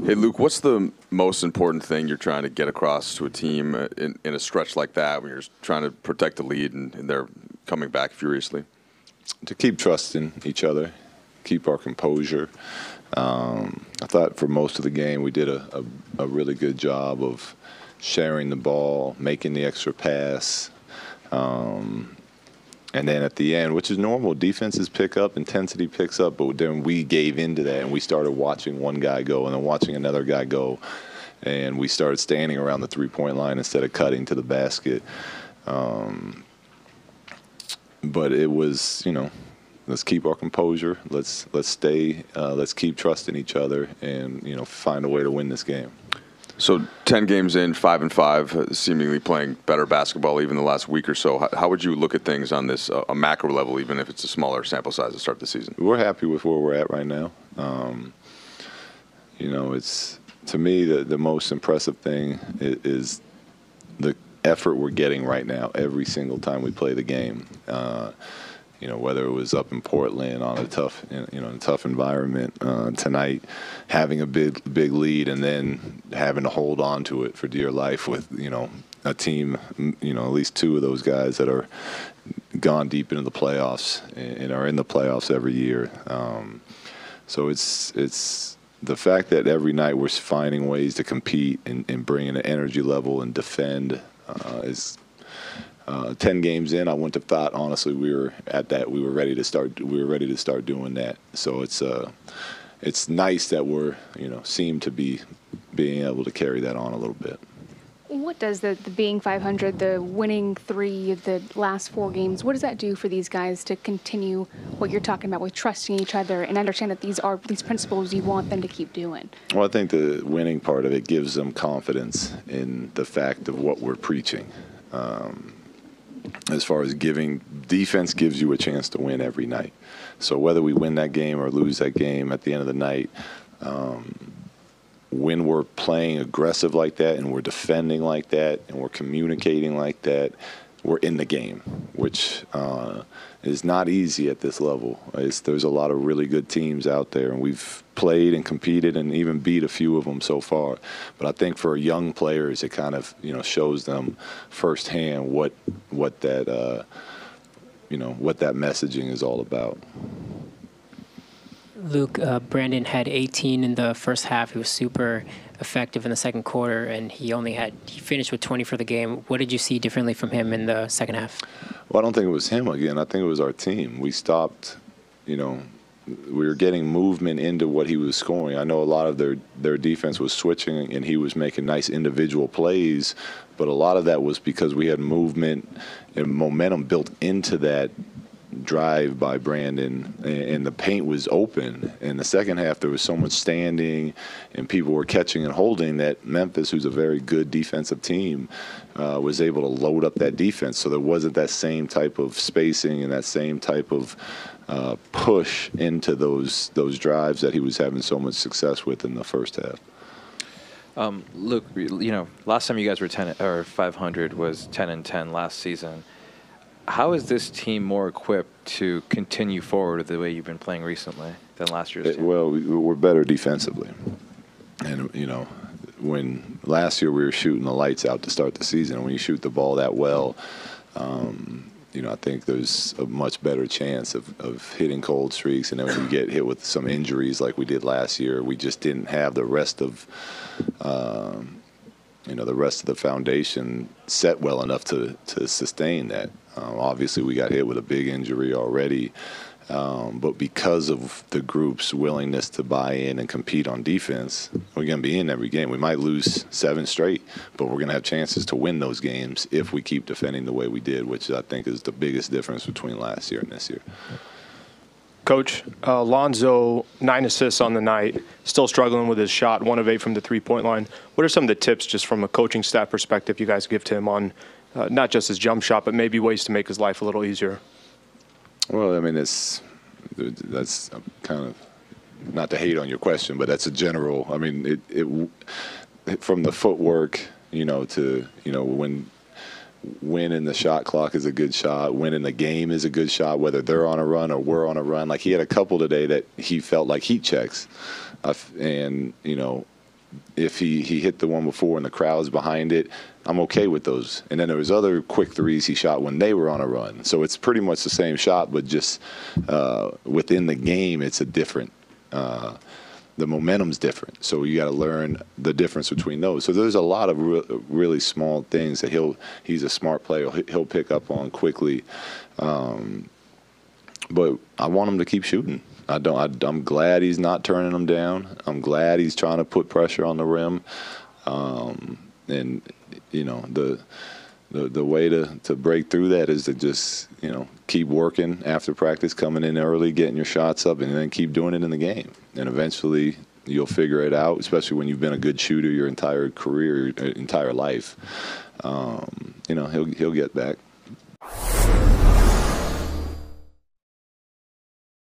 Hey, Luke, what's the most important thing you're trying to get across to a team in a stretch like that when you're trying to protect the lead and they're coming back furiously? To keep trusting each other, keep our composure. I thought for most of the game we did a really good job of sharing the ball, making the extra pass. And then at the end, which is normal, defenses pick up, intensity picks up, but then we gave into that and we started watching one guy go and then watching another guy go. And we started standing around the three-point line instead of cutting to the basket. But it was, let's keep our composure. Let's stay. Let's keep trusting each other, and find a way to win this game. So 10 games in, 5-5, seemingly playing better basketball even the last week or so. How would you look at things on this a macro level, even if it's a smaller sample size to start the season? We're happy with where we're at right now. It's to me the most impressive thing is the effort we're getting right now every single time we play the game. Whether it was up in Portland on a tough environment tonight, having a big lead and then having to hold on to it for dear life with, a team, at least two of those guys that are gone deep into the playoffs and are in the playoffs every year. So it's the fact that every night we're finding ways to compete and bring in an energy level and defend is 10 games in, I wouldn't have thought, honestly, we were at that. We were ready to start doing that. So it's nice that we're, seem to be being able to carry that on a little bit. What does the being 500, the winning 3, the last 4 games, what does that do for these guys to continue what you're talking about with trusting each other and understand that these principles you want them to keep doing? Well, I think the winning part of it gives them confidence in the fact of what we're preaching. As far as defense gives you a chance to win every night. So whether we win that game or lose that game at the end of the night, when we're playing aggressive like that and we're defending like that and we're communicating like that, we're in the game, which is not easy at this level. There's a lot of really good teams out there, and we've played and competed and even beat a few of them so far. But I think for young players, it kind of shows them firsthand what that messaging is all about. Luke, Brandon had 18 in the first half. He was super effective in the second quarter, and he finished with 20 for the game. What did you see differently from him in the second half? Well, I don't think it was him again. I think it was our team. We stopped, we were getting movement into what he was scoring. I know a lot of their defense was switching, and he was making nice individual plays, but a lot of that was because we had movement and momentum built into that drive by Brandon, and the paint was open. In the second half, there was so much standing and people were catching and holding that Memphis, who's a very good defensive team, was able to load up that defense. So there wasn't that same type of spacing and that same type of push into those drives that he was having so much success with in the first half. Luke, last time you guys were 10 or 500 was 10-10 last season. How is this team more equipped to continue forward the way you've been playing recently than last year's team? Well, we're better defensively. And, when last year we were shooting the lights out to start the season, when you shoot the ball that well, I think there's a much better chance of hitting cold streaks. And then when you get hit with some injuries like we did last year, we just didn't have the rest of the foundation set well enough to sustain that. Obviously, we got hit with a big injury already, but because of the group's willingness to buy in and compete on defense, we're going to be in every game. We might lose 7 straight, but we're going to have chances to win those games if we keep defending the way we did, which I think is the biggest difference between last year and this year. Coach, Lonzo, 9 assists on the night, still struggling with his shot, 1 of 8 from the three-point line. What are some of the tips, just from a coaching staff perspective, you guys give to him on not just his jump shot, but maybe ways to make his life a little easier? Well, I mean, that's kind of, not to hate on your question, but that's a general. I mean, it from the footwork, to when winning the shot clock is a good shot, winning the game is a good shot, whether they're on a run or we're on a run. Like, he had a couple today that he felt like heat checks, and if he hit the one before and the crowd's behind it, I'm okay with those. And then there was other quick threes he shot when they were on a run. So it's pretty much the same shot, but just within the game, it's a different. The momentum's different, so you got to learn the difference between those. So there's a lot of really small things that he's a smart player. He'll pick up on quickly. But I want him to keep shooting. I'm glad he's not turning them down. I'm glad he's trying to put pressure on the rim. And you know, the way to break through that is to just, you know, keep working after practice, coming in early, getting your shots up, and then keep doing it in the game. And eventually you'll figure it out, especially when you've been a good shooter your entire career, your entire life. You know, he'll get back.